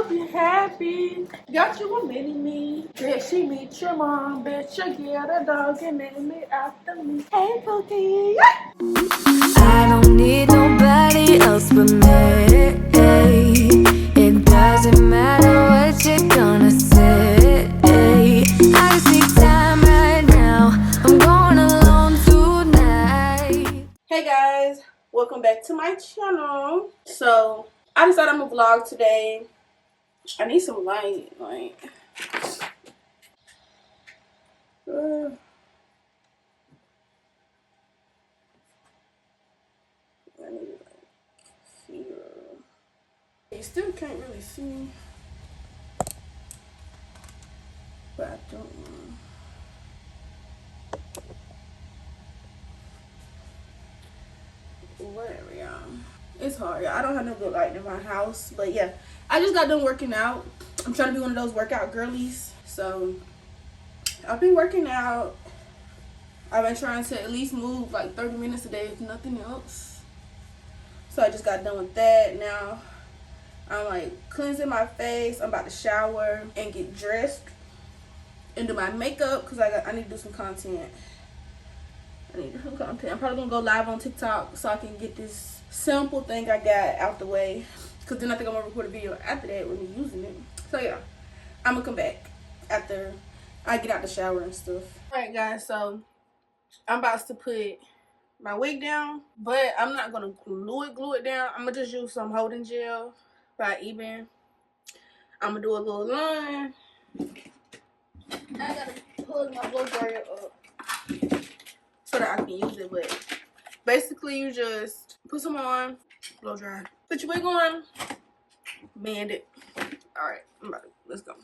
hope you're happy. Got you a mini-me. Did she meet your mom? Bitch, you get a dog and name it after me. Hey, Cookie. I don't need nobody else but me. It doesn't matter what you're gonna say. I just need time right now. I'm going alone tonight. Hey guys, welcome back to my channel. So I decided I'm gonna vlog today. I need some light, like I need like here. You still can't really see, but I don't know. Whatever, y'all. It's hard, y'all. I don't have no good light in my house, but yeah, I just got done working out. I'm trying to be one of those workout girlies, so I've been working out. I've been trying to at least move like 30 minutes a day, if nothing else. So I just got done with that. Now I'm like cleansing my face. I'm about to shower and get dressed and do my makeup because I need to do some content. I'm probably gonna go live on TikTok so I can get this simple thing I got out the way, because then I think I'm gonna record a video after that with me using it. So yeah, I'm gonna come back after I get out the shower and stuff. Alright guys, so I'm about to put my wig down, but I'm not gonna glue it down. I'm gonna just use some holding gel by Eben. I'm gonna do a little line. I gotta pull my blow dryer up so that I can use it, but basically you just put some on, blow dry, put your wig on, band it. Alright, let's go.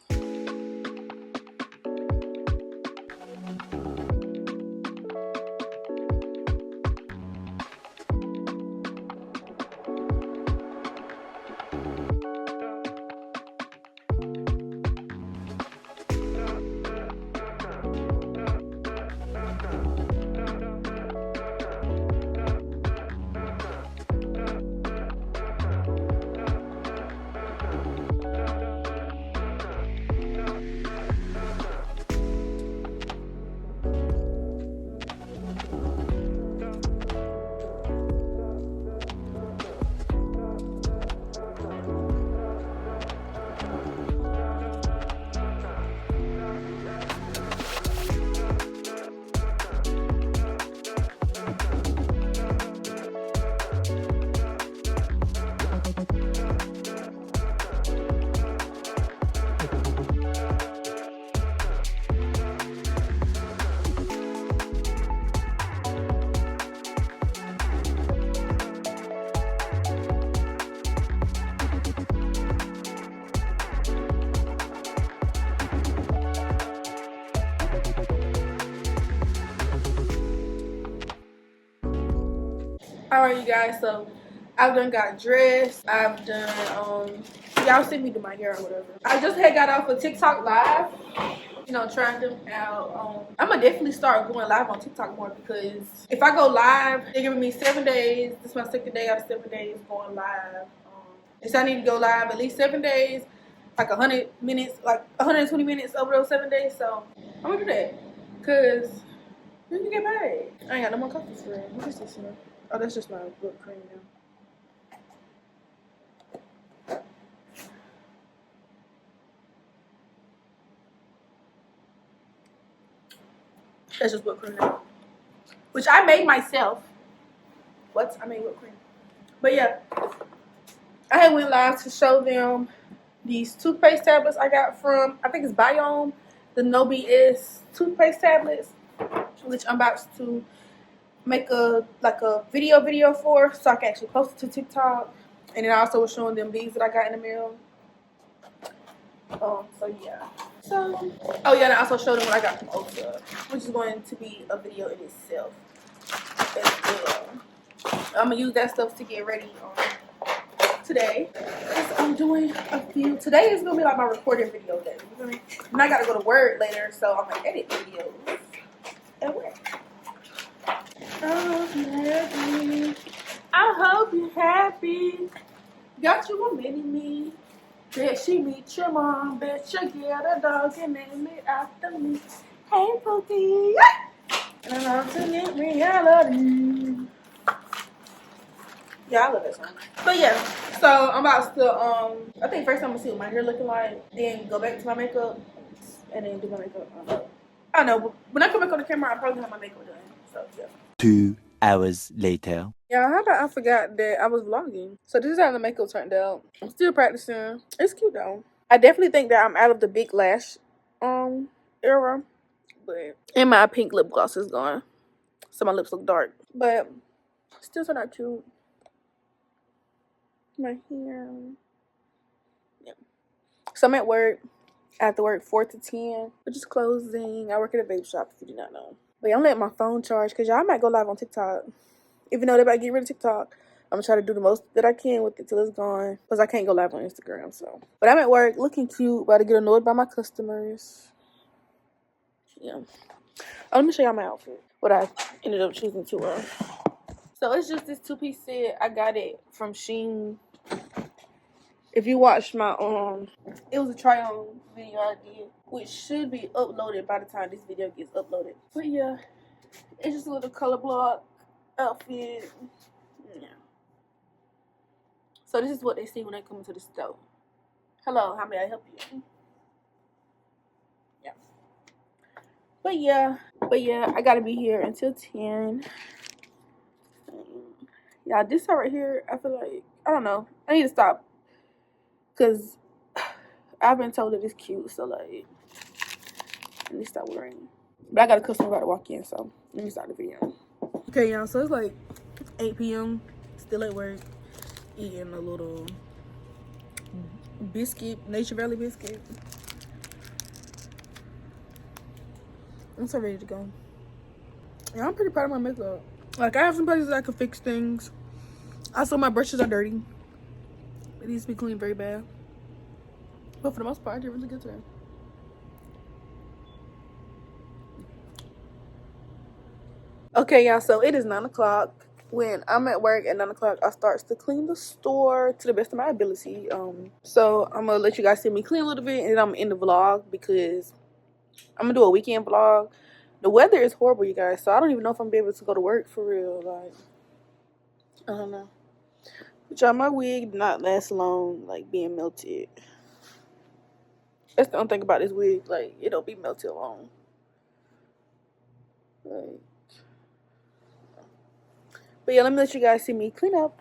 Alright you guys, so I've done got dressed. I've done y'all see me do my hair or whatever. I just had got off a TikTok live, you know, trying them out. I'm gonna definitely start going live on TikTok more, because if I go live, they're giving me 7 days. This is my second day out of 7 days going live. And so I need to go live at least 7 days, like 100 minutes, like 120 minutes over those 7 days. So I'm gonna do that, cause you can get paid. I ain't got no more coffee for it. What is this one? Oh, that's just my whipped cream now. That's just whipped cream now, which I made myself. What? I made whipped cream. But yeah, I had went live to show them these toothpaste tablets I got from, I think it's Biome, the No BS toothpaste tablets, which I'm about to make a video for, so I can actually post it to TikTok. And then I also was showing them these that I got in the mail. So yeah. So oh yeah, and I also showed them what I got from OOTD, which is going to be a video in itself as well. I'm gonna use that stuff to get ready today. I'm doing a few. Today is gonna be like my recording video day. You feel me? And I gotta go to work later, so I'm gonna edit videos at work. I hope you're happy. Got you a mini-me. Did she meet your mom? Bitch, you get a dog and name it after me. Hey, Pookie. And I'm alternate reality. Yeah, I love that song. But yeah, so I'm about to, I think first I'm gonna see what my hair looking like, then go back to my makeup, and then do my makeup. I don't know, but when I come back on the camera, I'll probably have my makeup done. So, yeah. 2 hours later. Yeah, how about I forgot that I was vlogging. So this is how the makeup turned out. I'm still practicing. It's cute though. I definitely think that I'm out of the big lash era. But and my pink lip gloss is gone. So my lips look dark. But still turned out cute. My hair. Yeah. So I'm at work. I have to work 4 to 10. Which is closing. I work at a vape shop if you do not know. But yeah, I'm letting my phone charge because y'all might go live on TikTok. Even though they're about to get rid of TikTok, I'm gonna try to do the most that I can with it till it's gone. Because I can't go live on Instagram, so. But I'm at work, looking cute, about to get annoyed by my customers. Yeah. Oh, let me show y'all my outfit. What I ended up choosing to wear. So it's just this 2-piece set. I got it from SHEIN. If you watched my, it was a try-on video I did, which should be uploaded by the time this video gets uploaded. But yeah, it's just a little color block outfit. Yeah. So this is what they see when they come into the store. Hello, how may I help you? Yeah. But yeah, I gotta be here until 10. Yeah, this side right here, I feel like, I don't know. I need to stop. Because I've been told that it's cute, so like, I need to stop wearing. But I got a customer about to walk in, so let me start the video. Okay, y'all, so it's like 8 p.m. Still at work. Eating a little biscuit, Nature Valley biscuit. I'm so ready to go. Yeah, I'm pretty proud of my makeup. Like, I have some places I can fix things. Also, my brushes are dirty. It needs to be cleaned very bad. But for the most part, I did really good today. Okay, y'all, so it is 9 o'clock. When I'm at work at 9 o'clock, I start to clean the store to the best of my ability. So I'm gonna let you guys see me clean a little bit, and then I'm gonna end the vlog because I'm gonna do a weekend vlog. The weather is horrible, you guys, so I don't even know if I'm gonna be able to go to work for real. Like, I don't know. But y'all, my wig did not last long, like being melted. That's the only thing about this wig, like it don't be melted long. Like, but yeah, let me let you guys see me clean up.